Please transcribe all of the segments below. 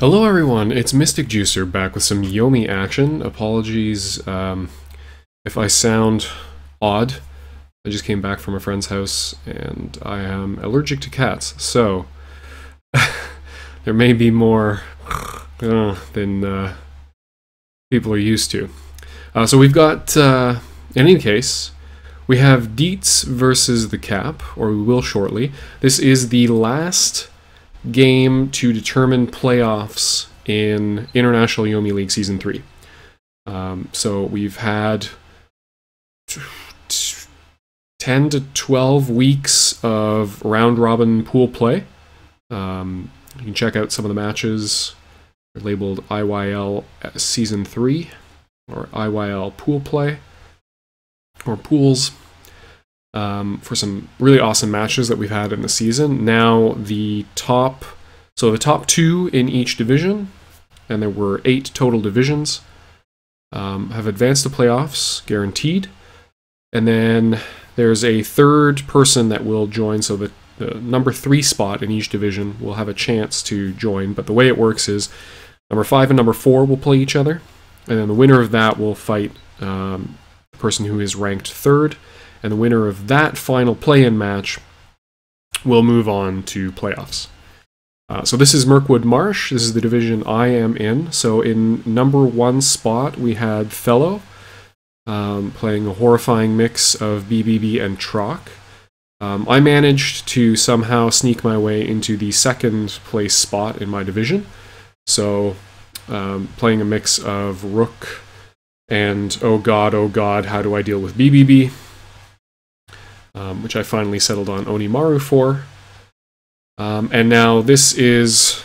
Hello everyone, it's Mystic Juicer back with some Yomi action. Apologies if I sound odd. I just came back from a friend's house and I am allergic to cats, so there may be more than people are used to. So we've got, in any case, we have Dietz versus the Cap, or we will shortly. This is the last game to determine playoffs in International Yomi League Season 3. So we've had 10 to 12 weeks of round-robin pool play. You can check out some of the matches. They're labeled IYL Season 3, or IYL Pool Play, or Pools. For some really awesome matches that we've had in the season. Now the top two in each division, and there were 8 total divisions, have advanced to playoffs, guaranteed. And then there's a third person that will join, so the number 3 spot in each division will have a chance to join. But the way it works is number 5 and number 4 will play each other, and then the winner of that will fight the person who is ranked 3rd. And the winner of that final play-in match will move on to playoffs. So this is Mirkwood Marsh. This is the division I am in. So in number 1 spot, we had Fellow, playing a horrifying mix of BBB and Trock. I managed to somehow sneak my way into the 2nd place spot in my division. So playing a mix of Rook and oh god, how do I deal with BBB? Which I finally settled on Onimaru for. And now this is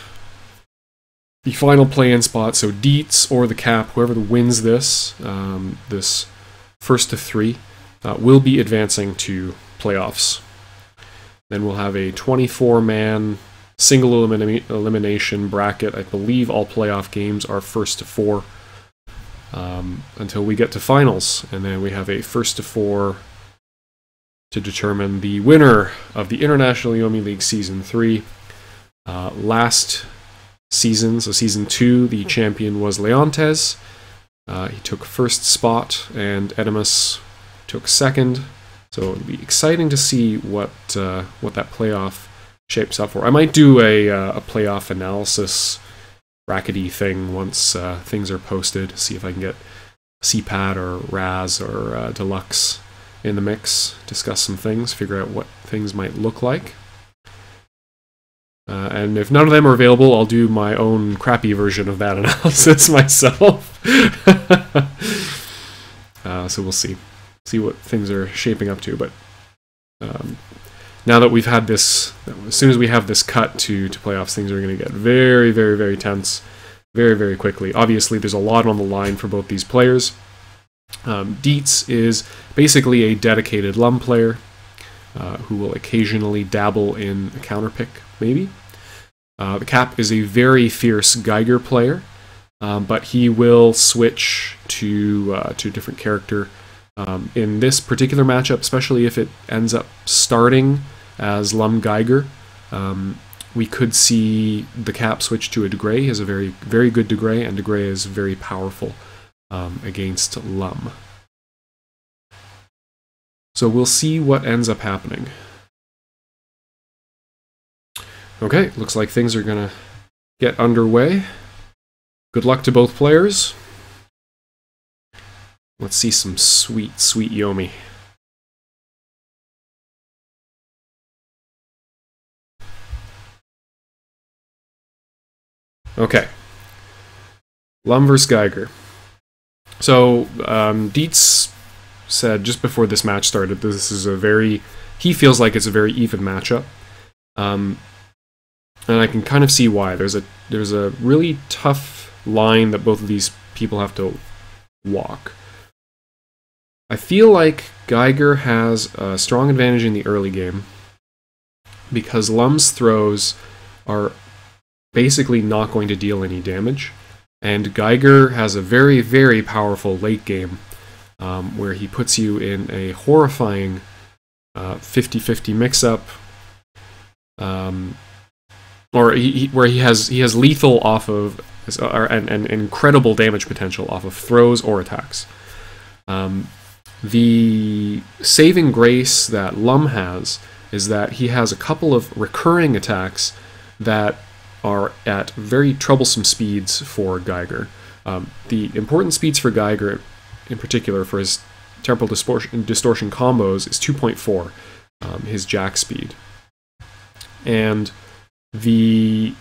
the final play-in spot, so Dietz or the Cap, whoever wins this, this first to 3, will be advancing to playoffs. Then we'll have a 24-man single elimination bracket. I believe all playoff games are first to 4 until we get to finals, and then we have a first to 4 to determine the winner of the International Yomi League Season 3. Last season, so Season 2, the champion was Leontes. He took 1st spot, and Edimus took 2nd. So it'll be exciting to see what that playoff shapes up for. I might do a playoff analysis brackety thing once things are posted, see if I can get CPAT or Raz or Deluxe in the mix, discuss some things, figure out what things might look like. And if none of them are available, I'll do my own crappy version of that analysis myself. So we'll see what things are shaping up to. But now that we've had this, as soon as we have this cut to playoffs, things are going to get very, very, very tense very, very quickly. Obviously, there's a lot on the line for both these players. Dietz is basically a dedicated Lum player who will occasionally dabble in a counterpick, maybe. The Cap is a very fierce Geiger player, but he will switch to a different character. In this particular matchup, especially if it ends up starting as Lum Geiger, we could see the Cap switch to a Degree. He has a very, very good Degree, and Degree is very powerful against Lum. So we'll see what ends up happening. Okay, looks like things are gonna get underway. Good luck to both players. Let's see some sweet, sweet Yomi. Okay. Lum vs. Geiger. So, Dietz said just before this match started, this is he feels like it's a very even matchup. And I can kind of see why. There's a really tough line that both of these people have to walk. I feel like Geiger has a strong advantage in the early game because Lum's throws are basically not going to deal any damage. And Geiger has a very, very powerful late game where he puts you in a horrifying 50-50 mix-up or where he has lethal off of and incredible damage potential off of throws or attacks. The saving grace that Lum has is that he has a couple of recurring attacks that are at very troublesome speeds for Geiger. The important speeds for Geiger, in particular for his temporal distortion combos, is 2.4, his jack speed. And we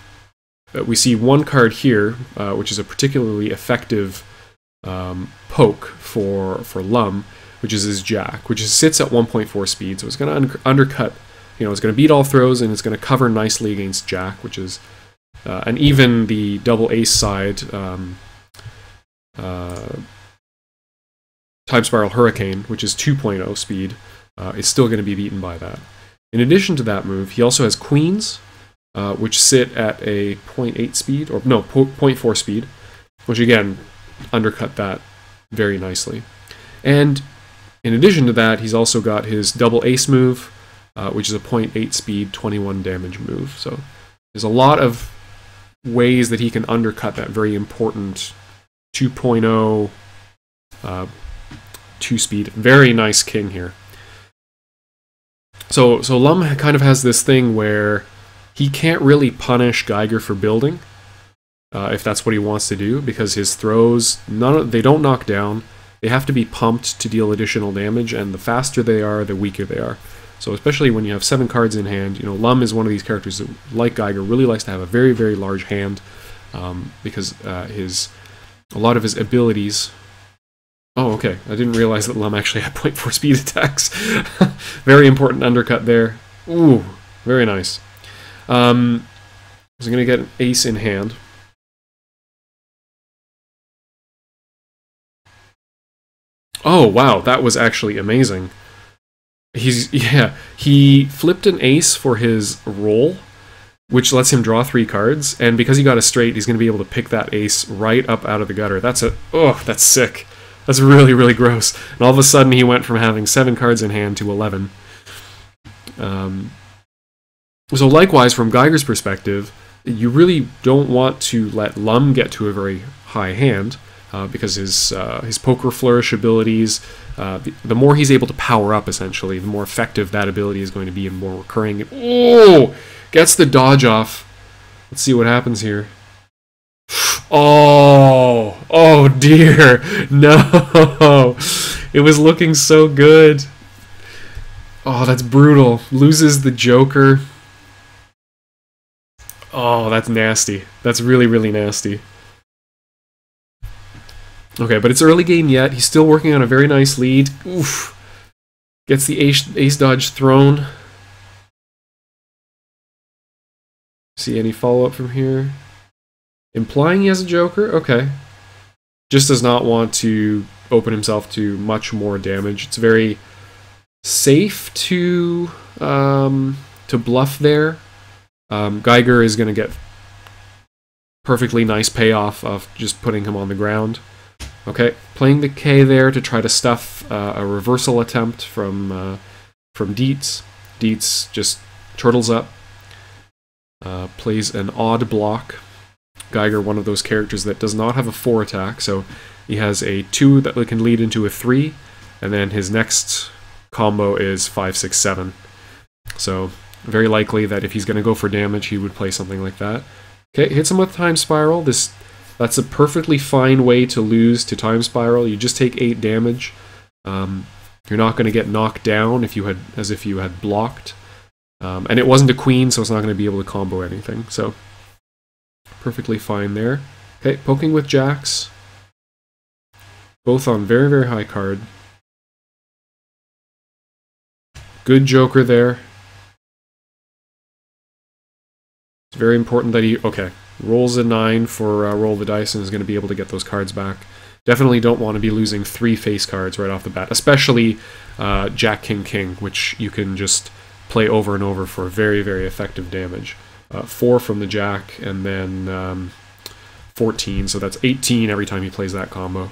see one card here, which is a particularly effective poke for Lum, which is his jack, which sits at 1.4 speed, so it's going to undercut, it's going to beat all throws, and it's going to cover nicely against jack, which is, and even the double ace side, Time Spiral Hurricane, which is 2.0 speed, is still going to be beaten by that. In addition to that move, he also has queens, which sit at a 0.8 speed, or no, 0.4 speed, which again, undercut that very nicely. And in addition to that, he's also got his double ace move, which is a 0.8 speed, 21 damage move. So there's a lot of ways that he can undercut that very important 2.0 2-speed. Very nice king here. So Lum kind of has this thing where he can't really punish Geiger for building, if that's what he wants to do, because his throws, they don't knock down. They have to be pumped to deal additional damage, and the faster they are, the weaker they are. So especially when you have 7 cards in hand, Lum is one of these characters that, like Geiger, really likes to have a very, very large hand, because a lot of his abilities... Oh, okay. I didn't realize that Lum actually had 0.4 speed attacks. Very important undercut there. Ooh, very nice. So I'm going to get an ace in hand. Oh, wow, that was actually amazing. He flipped an ace for his roll, which lets him draw 3 cards, and because he got a straight, he's going to be able to pick that ace right up out of the gutter. That's sick. That's really, really gross. And all of a sudden, he went from having 7 cards in hand to 11. So likewise, from Geiger's perspective, you really don't want to let Lum get to a very high hand, because his poker flourish abilities, the more he's able to power up, essentially, the more effective that ability is going to be and more recurring. Oh! Gets the dodge off. Let's see what happens here. Oh! Oh dear! No! It was looking so good. Oh, that's brutal. Loses the Joker. Oh, that's nasty. That's really, really nasty. Okay, but it's early game yet. He's still working on a very nice lead. Oof. Gets the ace dodge thrown. See any follow-up from here? Implying he has a Joker? Okay. Just does not want to open himself to much more damage. It's very safe to bluff there. Geiger is going to get perfectly nice payoff of just putting him on the ground. Okay, playing the K there to try to stuff a reversal attempt from Dietz. Dietz just turtles up, plays an odd block. Geiger, one of those characters that does not have a 4 attack, so he has a 2 that can lead into a 3, and then his next combo is 5, 6, 7. So very likely that if he's going to go for damage, he would play something like that. Okay, hits him with Time Spiral. That's a perfectly fine way to lose to Time Spiral. You just take 8 damage. You're not going to get knocked down as if you had blocked. And it wasn't a queen, so it's not going to be able to combo anything. So perfectly fine there. Okay, poking with jacks. Both on very, very high card. Good Joker there. It's very important that he... Okay, rolls a 9 for roll the dice and is going to be able to get those cards back. Definitely don't want to be losing 3 face cards right off the bat, especially Jack, King, King, which you can just play over and over for very, very effective damage. 4 from the Jack, and then 14, so that's 18 every time he plays that combo.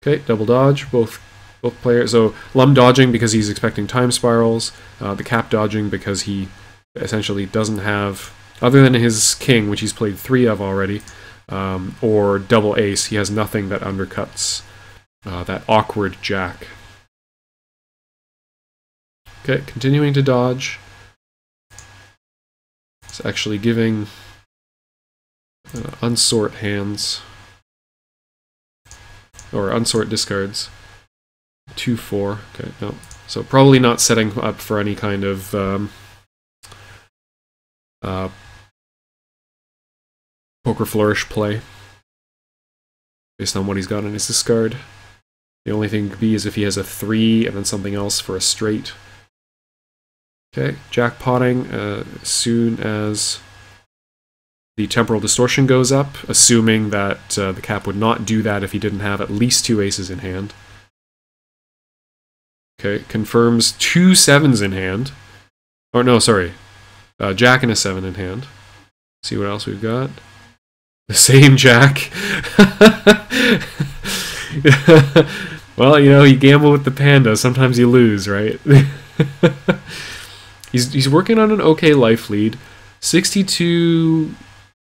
Okay, double dodge, both Both players. So Lum dodging because he's expecting time spirals. The Cap dodging because he essentially doesn't have, other than his king, which he's played 3 of already, or double ace, he has nothing that undercuts that awkward jack. Okay, continuing to dodge. It's actually giving unsort hands, or unsort discards. 2-4. Okay, no. So probably not setting up for any kind of poker flourish play based on what he's got in his discard. The only thing could be is if he has a 3 and then something else for a straight. Okay, jackpotting as soon as the temporal distortion goes up, assuming that the Cap would not do that if he didn't have at least 2 aces in hand. Okay, confirms 2 7s in hand. Or no, sorry. Jack and a 7 in hand. See what else we've got. The same jack. Well, you know, you gamble with the panda. Sometimes you lose, right? He's working on an okay life lead. 62...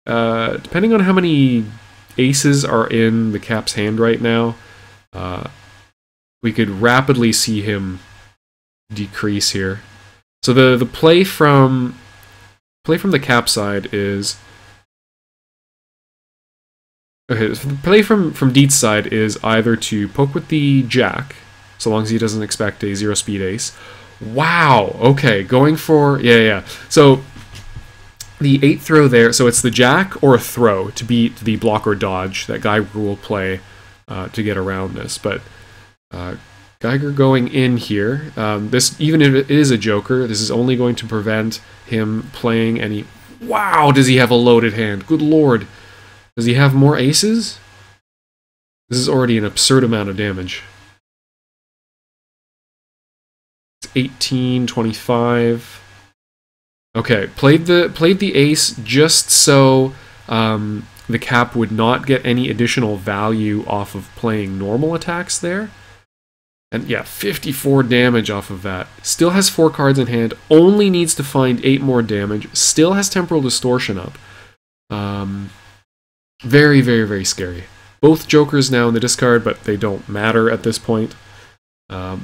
depending on how many aces are in the Cap's hand right now, we could rapidly see him decrease here. So the play from the Cap side is, okay. So the play from Dietz' side is either to poke with the jack, so long as he doesn't expect a 0 speed ace. Wow. Okay, going for yeah. So the 8th throw there. So it's the jack or a throw to beat the block or dodge that Geiger will play to get around this, but. Geiger going in here. This, even if it is a joker, this is only going to prevent him playing any... Wow, does he have a loaded hand? Good lord. Does he have more aces? This is already an absurd amount of damage. It's 18, 25... Okay, played the ace just so the Cap would not get any additional value off of playing normal attacks there. And yeah, 54 damage off of that. Still has 4 cards in hand, only needs to find 8 more damage, still has Temporal Distortion up. Very, very, very scary. Both jokers now in the discard, but they don't matter at this point,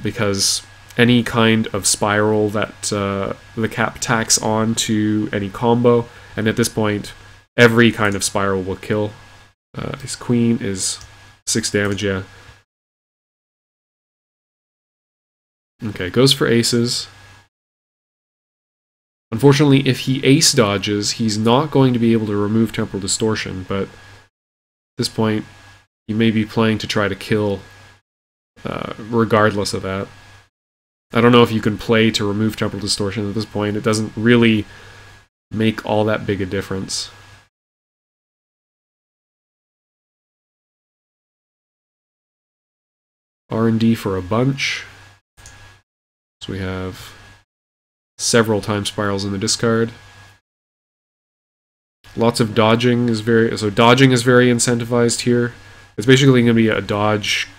because any kind of spiral that the Cap tacks on to any combo, and at this point, every kind of spiral will kill. His queen is 6 damage, yeah. Okay, goes for aces. Unfortunately, if he ace dodges, he's not going to be able to remove Temporal Distortion, but at this point, he may be playing to try to kill regardless of that. I don't know if you can play to remove Temporal Distortion at this point. It doesn't really make all that big a difference. R&D for a bunch. So we have several time spirals in the discard. Lots of dodging is very... So dodging is very incentivized here. It's basically going to be a dodge...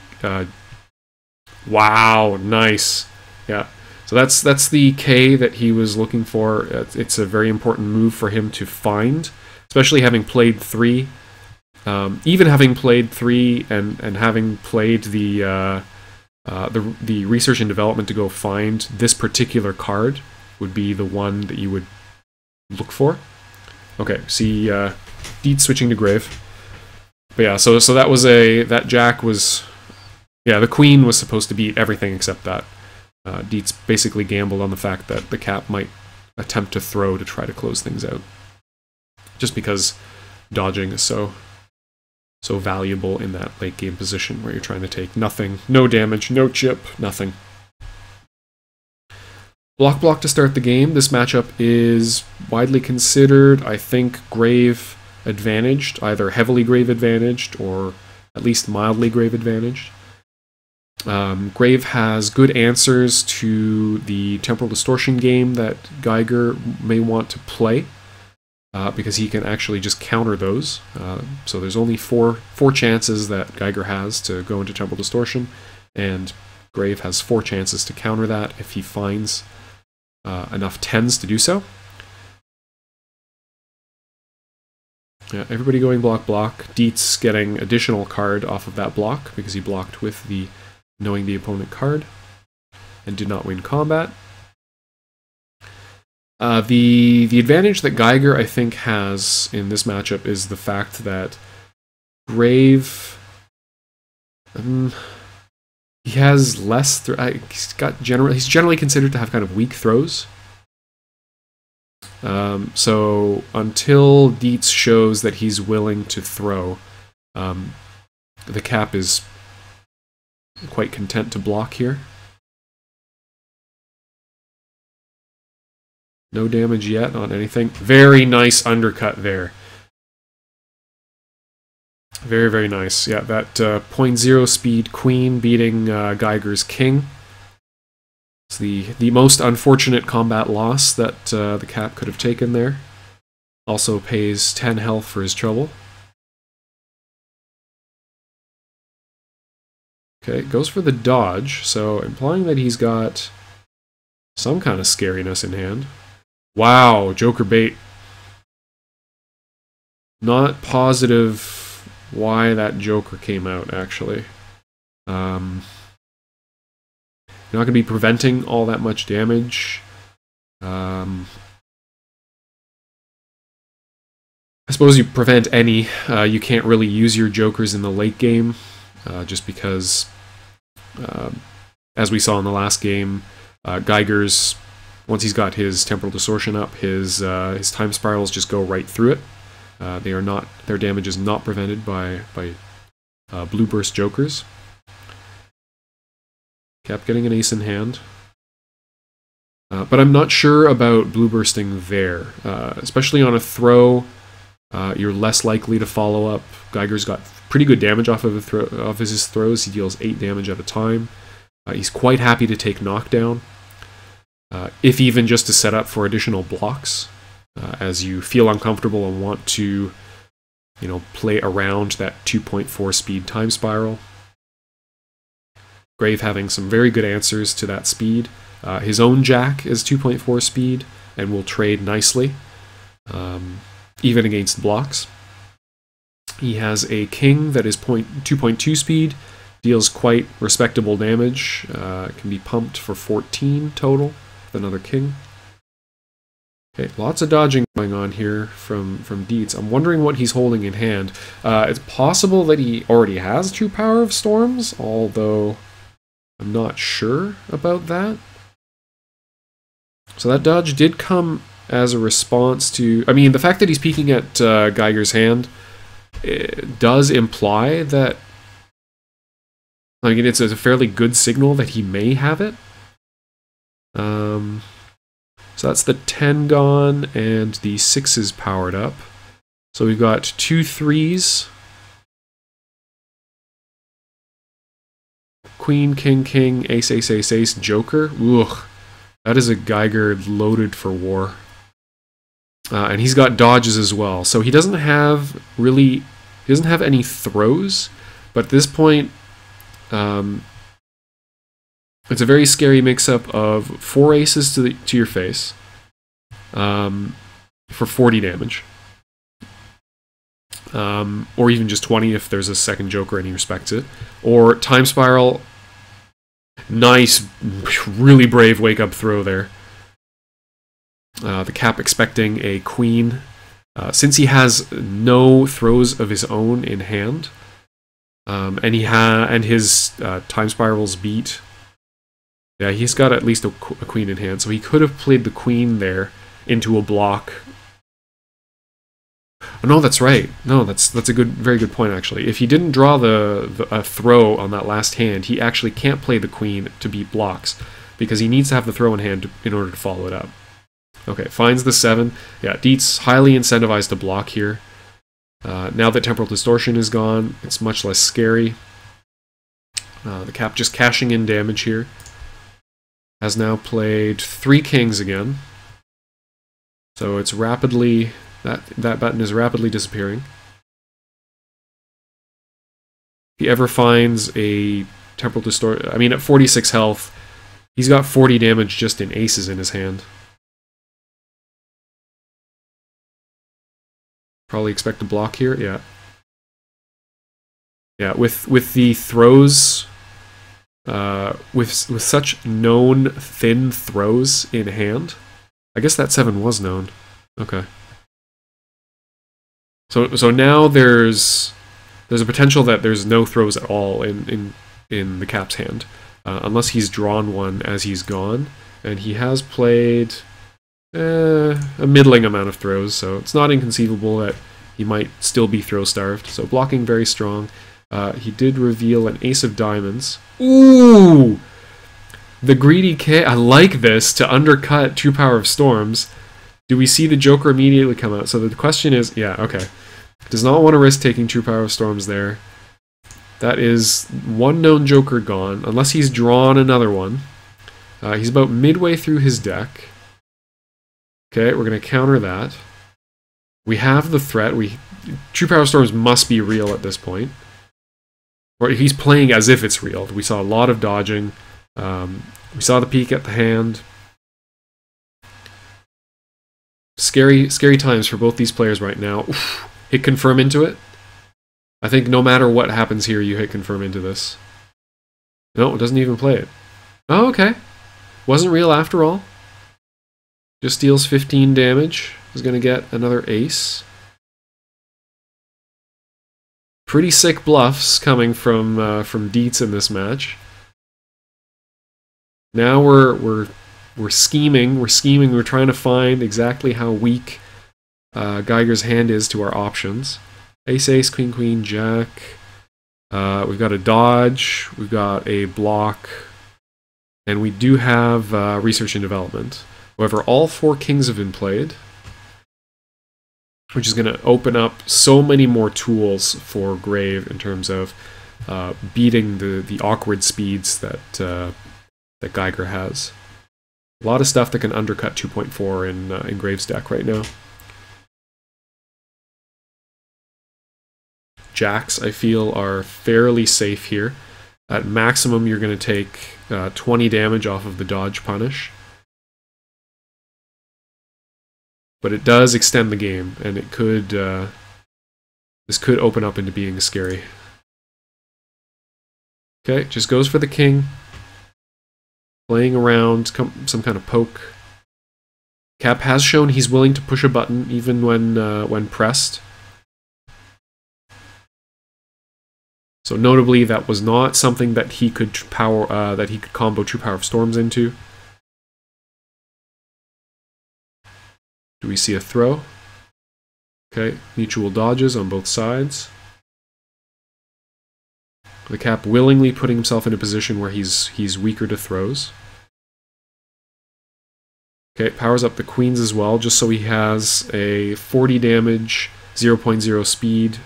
wow, nice. Yeah. So that's the K that he was looking for. It's a very important move for him to find, especially having played 3. Even having played 3 and having played the research and development to go find this particular card would be the one that you would look for. Okay, see Dietz switching to Grave. But yeah, so that jack was... Yeah, the queen was supposed to beat everything except that. Dietz basically gambled on the fact that the Cap might attempt to throw to try to close things out. Just because dodging is so valuable in that late game position where you're trying to take nothing, no damage, no chip, nothing. Block to start the game. This matchup is widely considered, I think, Grave advantaged, either heavily Grave advantaged or at least mildly Grave advantaged. Grave has good answers to the Temporal Distortion game that Geiger may want to play, because he can actually just counter those. So there's only four chances that Geiger has to go into Temporal Distortion, and Grave has 4 chances to counter that if he finds enough 10s to do so. Yeah, everybody going block block. Dietz getting additional card off of that block because he blocked with the knowing the opponent card and did not win combat. The advantage that Geiger, I think, has in this matchup is the fact that Grave, he has less. He's generally considered to have kind of weak throws. So until Dietz shows that he's willing to throw, the Cap is quite content to block here. No damage yet on anything. Very nice undercut there. Very, very nice. Yeah, that 0.0 speed queen beating Geiger's king. It's the most unfortunate combat loss that the Cap could have taken there. Also pays 10 health for his trouble. Okay, goes for the dodge, so implying that he's got some kind of scariness in hand. Wow, Joker bait. Not positive why that Joker came out, actually. You're not going to be preventing all that much damage. I suppose you prevent any. You can't really use your Jokers in the late game, just because, as we saw in the last game, Geiger's, once he's got his Temporal Distortion up, his Time Spirals just go right through it. Their damage is not prevented by Blue Burst Jokers. Kept getting an ace in hand. But I'm not sure about blue bursting there. Especially on a throw, you're less likely to follow up. Geiger's got pretty good damage off of his throws. He deals 8 damage at a time. He's quite happy to take knockdown, if even just to set up for additional blocks, as you feel uncomfortable and want to, play around that 2.4 speed time spiral. Grave having some very good answers to that speed. His own Jack is 2.4 speed and will trade nicely, even against blocks. He has a King that is 2.2 speed, deals quite respectable damage, can be pumped for 14 total with another King. Okay, lots of dodging going on here from Dietz. I'm wondering what he's holding in hand. It's possible that he already has 2 Power of Storms, although I'm not sure about that. So that dodge did come as a response to... I mean, the fact that he's peeking at Geiger's hand does imply that... I mean, it's a fairly good signal that he may have it. So that's the 10 gone, and the 6 is powered up. So we've got 2 3s. Queen, King, King, Ace, Ace, Ace, Ace, Joker. Ugh. That is a Geiger loaded for war. And he's got dodges as well. So he doesn't have any throws, but at this point, it's a very scary mix-up of 4 aces to your face, for 40 damage. Or even just 20 if there's a second Joker and he respects it. Or Time Spiral. Nice, really brave wake-up throw there. The Cap expecting a Queen. Since he has no throws of his own in hand, and his Time Spirals beat. Yeah, he's got at least a Queen in hand, so he could have played the Queen there into a block. Oh, no, that's right. No, that's a very good point, actually. If he didn't draw a throw on that last hand, he actually can't play the Queen to beat blocks, because he needs to have the throw in hand in order to follow it up. Okay, finds the 7. Yeah, Dietz highly incentivized to block here. Now that Temporal Distortion is gone, it's much less scary. The Cap just cashing in damage here. Has now played 3 Kings again. So it's rapidly... That button is rapidly disappearing. If he ever finds a Temporal Distort. I mean, at 46 health, he's got 40 damage just in aces in his hand. Probably expect a block here, yeah. Yeah, with the throws, with such known thin throws in hand. I guess that 7 was known. Okay. So now there's a potential that there's no throws at all in the Cap's hand, unless he's drawn one as he's gone, and he has played a middling amount of throws, so it's not inconceivable that he might still be throw starved. So blocking very strong. He did reveal an ace of diamonds. Ooh! The greedy K. I like this to undercut 2 Power of Storms. Do we see the Joker immediately come out? So the question is, yeah, okay. Does not want to risk taking 2 Power of Storms there. That is one known Joker gone, unless he's drawn another one. He's about midway through his deck. Okay, we're going to counter that. We have the threat. 2 Power of Storms must be real at this point. Or he's playing as if it's real. We saw a lot of dodging. We saw the peek at the hand. Scary times for both these players right now. Oof. Hit confirm into it. I think no matter what happens here, you hit confirm into this. No, it doesn't even play it. Oh, okay. Wasn't real after all. Just deals 15 damage. Is going to get another ace. Pretty sick bluffs coming from Dietz in this match. Now we're scheming. We're trying to find exactly how weak Geiger's hand is to our options. Ace, ace, queen, queen, jack. We've got a dodge. We've got a block. And we do have research and development. However, all 4 kings have been played, which is going to open up so many more tools for Grave in terms of beating the awkward speeds that Geiger has. A lot of stuff that can undercut 2.4 in Grave's deck right now. Jacks, I feel, are fairly safe here. At maximum, you're going to take 20 damage off of the dodge punish. But it does extend the game, and it could this could open up into being scary. Okay, just goes for the king. Playing around some kind of poke. Cap has shown he's willing to push a button even when pressed. So notably, that was not something that he could combo 2 Power of Storms into. Do we see a throw? Okay, mutual dodges on both sides. The Cap willingly putting himself in a position where he's weaker to throws. Okay, powers up the queens as well, just so he has a 40 damage, 0.0 speed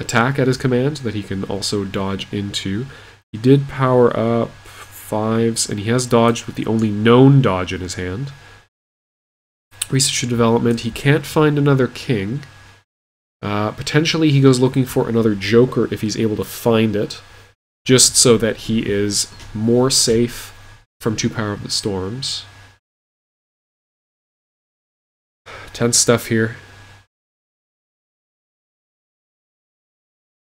attack at his command that he can also dodge into. He did power up 5s, and he has dodged with the only known dodge in his hand. Research and development, he can't find another king. Potentially he goes looking for another joker if he's able to find it, just so that he is more safe from 2 Power of the Storms. Tense stuff here.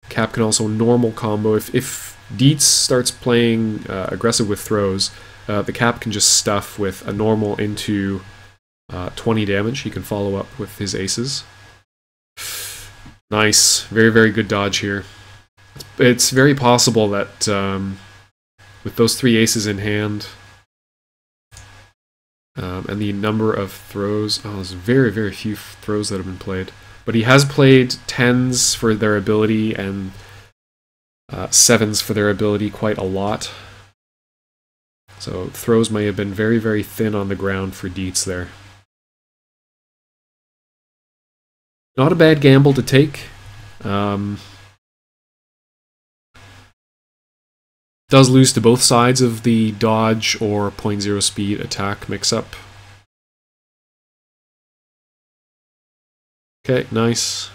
Cap can also normal combo. If Dietz starts playing aggressive with throws, the Cap can just stuff with a normal into 20 damage. He can follow up with his aces. Nice. Very, very good dodge here. It's very possible that with those 3 aces in hand and the number of throws... Oh, there's very, very few throws that have been played. But he has played 10s for their ability and 7s for their ability quite a lot. So throws may have been very, very thin on the ground for Dietz there. Not a bad gamble to take. Does lose to both sides of the dodge or 0.0 speed attack mix-up. Okay, nice.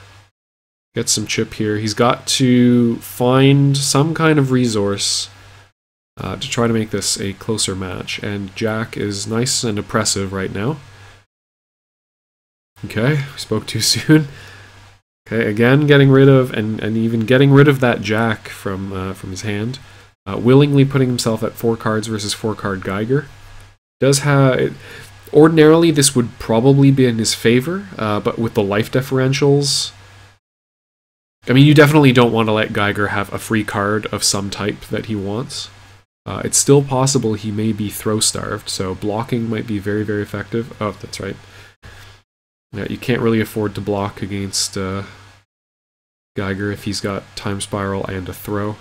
Get some chip here. He's got to find some kind of resource to try to make this a closer match. And Jack is nice and oppressive right now. Okay, spoke too soon. Okay, again getting rid of, and even getting rid of that Jack from his hand. Willingly putting himself at 4 cards versus 4-card Geiger. Does have... Ordinarily, this would probably be in his favor, but with the life differentials... I mean, you definitely don't want to let Geiger have a free card of some type that he wants. It's still possible he may be throw-starved, so blocking might be very, very effective. Oh, that's right. Yeah, you can't really afford to block against Geiger if he's got Time Spiral and a throw.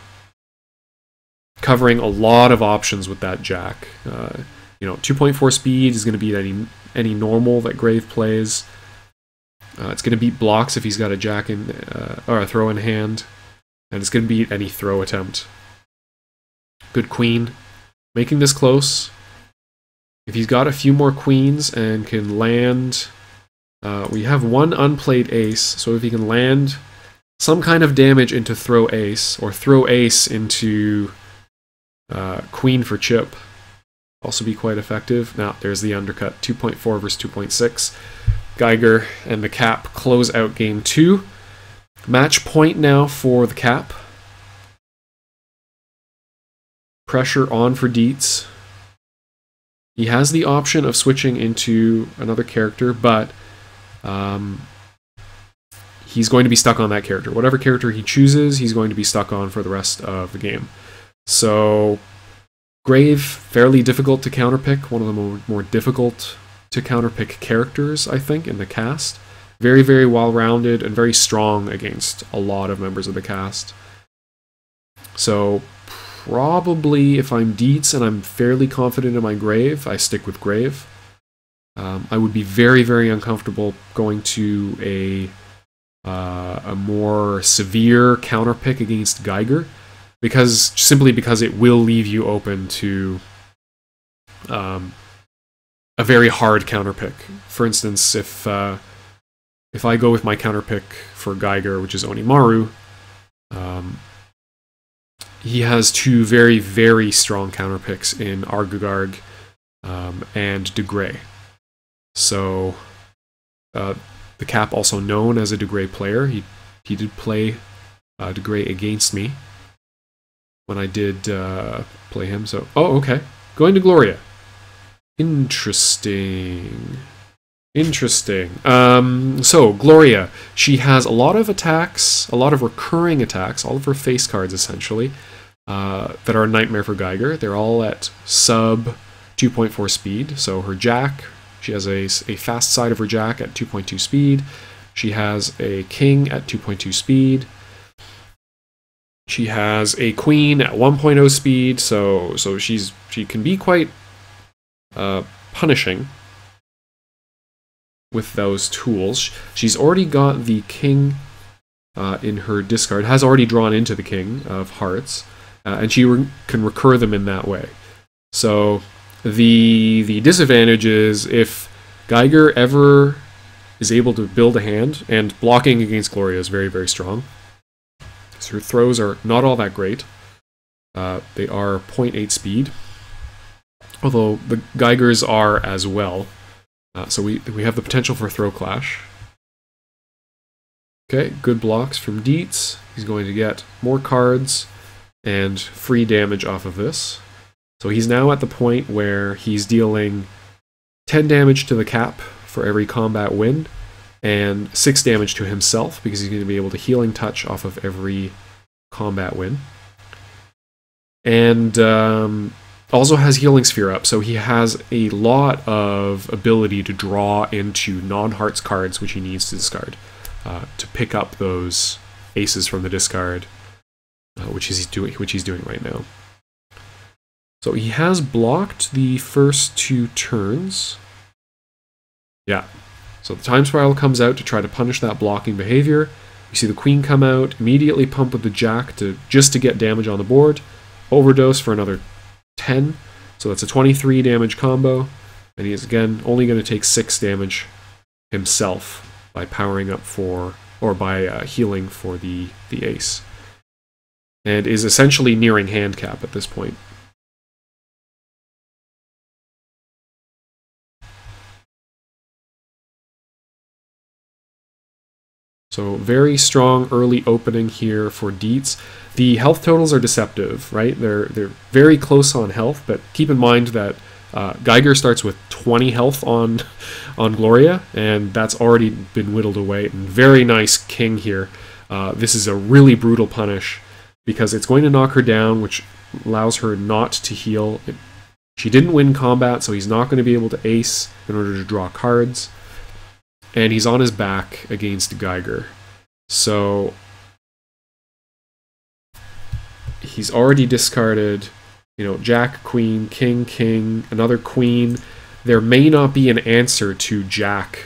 Covering a lot of options with that Jack. 2.4 speed is going to beat any normal that Grave plays. It's going to beat blocks if he's got a Jack in or a throw in hand, and it's going to beat any throw attempt. Good queen, making this close. If he's got a few more queens and can land, we have 1 unplayed ace. So if he can land some kind of damage into throw ace, or throw ace into queen for chip, also be quite effective. Now, there's the undercut. 2.4 versus 2.6. Geiger and the Cap close out game 2. Match point now for the Cap. Pressure on for Dietz. He has the option of switching into another character, but he's going to be stuck on that character. Whatever character he chooses, he's going to be stuck on for the rest of the game. So... Grave, fairly difficult to counterpick, one of the more difficult to counterpick characters, I think, in the cast. Very, very well-rounded and very strong against a lot of members of the cast. So, probably if I'm Dietz and I'm fairly confident in my Grave, I stick with Grave. I would be very, very uncomfortable going to a more severe counterpick against Geiger. Simply because it will leave you open to a very hard counterpick. For instance, if I go with my counterpick for Geiger, which is Onimaru, he has 2 very, very strong counterpicks in Argagarg and De Grey. So the Cap, also known as a De Grey player, he did play De Grey against me when I did play him. So, oh, okay. Going to Gloria. Interesting. So, Gloria. She has a lot of attacks, a lot of recurring attacks, all of her face cards, essentially, that are a nightmare for Geiger. They're all at sub 2.4 speed. So, her Jack, she has a fast side of her Jack at 2.2 speed. She has a King at 2.2 speed. She has a Queen at 1.0 speed, so she can be quite punishing with those tools. She's already got the King in her discard, has already drawn into the King of Hearts, and she can recur them in that way. So the disadvantage is if Geiger ever is able to build a hand, and blocking against Gloria is very, very strong. So her throws are not all that great. They are 0.8 speed, although the Geigers are as well. So we have the potential for throw clash. Okay, good blocks from Dietz. He's going to get more cards and free damage off of this. So he's now at the point where he's dealing 10 damage to the Cap for every combat win, and 6 damage to himself, because he's going to be able to healing touch off of every combat win. And also has Healing Sphere up, so he has a lot of ability to draw into non-Hearts cards, which he needs to discard, to pick up those aces from the discard, which he's doing right now. So he has blocked the first 2 turns. Yeah. So the Time Spiral comes out to try to punish that blocking behavior. You see the Queen come out, immediately pump with the Jack just to get damage on the board. Overdose for another 10. So that's a 23 damage combo. And he is, again, only going to take 6 damage himself by powering up for or by healing for the ace, and is essentially nearing hand cap at this point. So very strong early opening here for Dietz. The health totals are deceptive, right? They're very close on health, but keep in mind that Geiger starts with 20 health on Gloria, and that's already been whittled away. And very nice king here. This is a really brutal punish because it's going to knock her down, which allows her not to heal. She didn't win combat, so he's not going to be able to ace in order to draw cards. And he's on his back against Geiger. So he's already discarded, you know, Jack, Queen, King, King, another Queen. There may not be an answer to Jack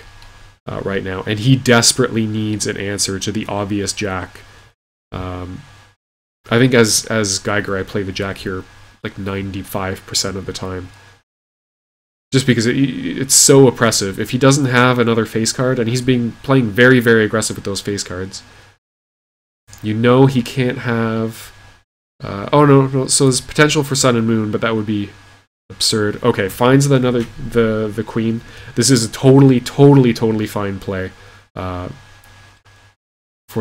right now, and he desperately needs an answer to the obvious Jack. I think as Geiger, I play the Jack here like 95% of the time. Just because it's so oppressive. If he doesn't have another face card, and he's playing very, very aggressive with those face cards, you know he can't have... oh, no, so there's potential for Sun and Moon, but that would be absurd. Okay, finds the Queen. This is a totally fine play for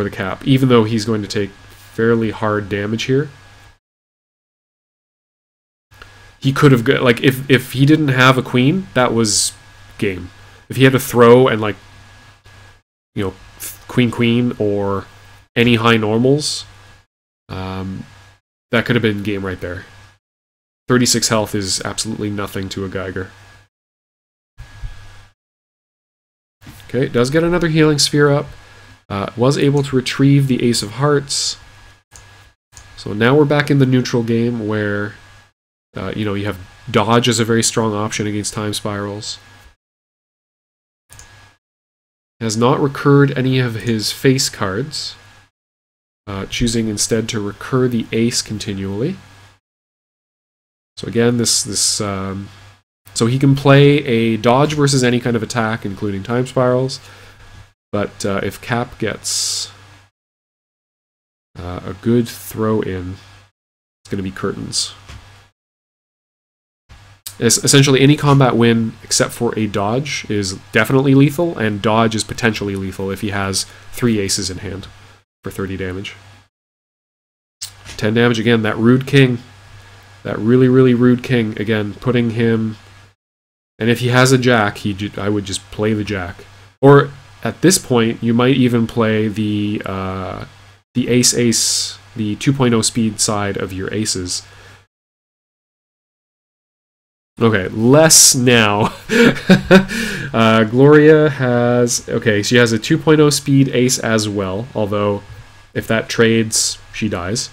the cap, even though he's going to take fairly hard damage here. He could have got, like, if he didn't have a Queen, that was game. If he had to throw and, like, you know, Queen, or any high normals, that could have been game right there. 36 health is absolutely nothing to a Geiger. Okay, does get another healing sphere up. Was able to retrieve the Ace of Hearts. So now we're back in the neutral game where... you know, you have dodge as a very strong option against time spirals. Has not recurred any of his face cards, choosing instead to recur the ace continually. So again, so he can play a dodge versus any kind of attack, including time spirals. But if Cap gets a good throw in, it's going to be curtains. Essentially, any combat win except for a dodge is definitely lethal, and dodge is potentially lethal if he has 3 aces in hand for 30 damage. 10 damage again, that rude king. That really, really rude king. Again, putting him... And if he has a jack, I would just play the jack. Or, at this point, you might even play the ace-ace, the 2.0 speed side of your aces. Okay, less now. Gloria has... Okay, she has a 2.0 speed ace as well, although if that trades, she dies.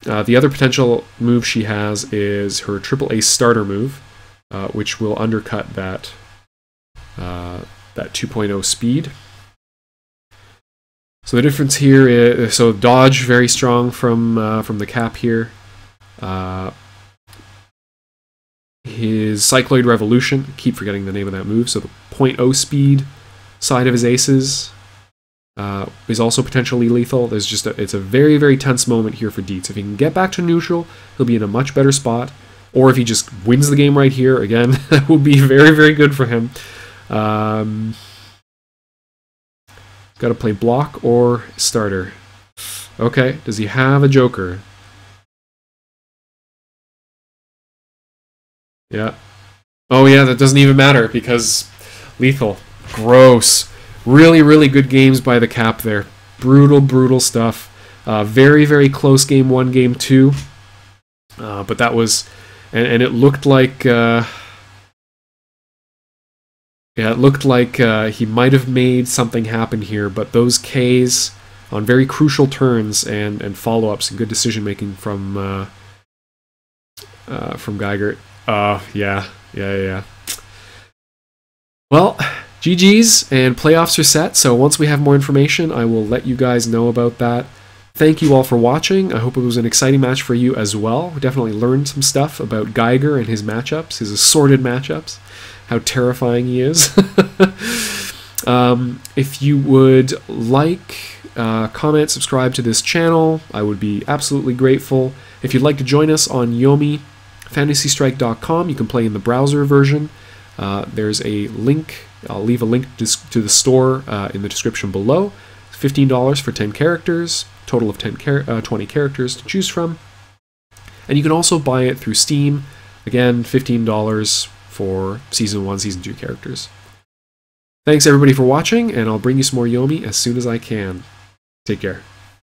The other potential move she has is her triple ace starter move, which will undercut that 2.0 speed. So the difference here is... So dodge, very strong from the cap here. His Cycloid Revolution, keep forgetting the name of that move, so the 0.0 speed side of his aces is also potentially lethal. There's just it's a very, very tense moment here for Dietz. If he can get back to neutral, he'll be in a much better spot. Or if he just wins the game right here, again, that would be very, very good for him. Got to play block or starter. Okay, does he have a joker? Yeah. Oh yeah, that doesn't even matter because lethal. Gross. Really, really good games by the cap there. Brutal, brutal stuff. Very, very close game 1, game 2. But that was... And it looked like... yeah, it looked like he might have made something happen here, but those Ks on very crucial turns and follow-ups and good decision-making from Geiger... yeah. Well, GG's, and playoffs are set, so once we have more information, I will let you guys know about that. Thank you all for watching. I hope it was an exciting match for you as well. We definitely learned some stuff about Geiger and his matchups, his assorted matchups, how terrifying he is. If you would like, comment, subscribe to this channel, I would be absolutely grateful. If you'd like to join us on Yomi, fantasystrike.com, you can play in the browser version. There's a link. I'll leave a link to the store in the description below. $15 for 10 characters, total of 20 characters to choose from. And you can also buy it through Steam. Again, $15 for Season 1, Season 2 characters. Thanks everybody for watching, and I'll bring you some more Yomi as soon as I can. Take care.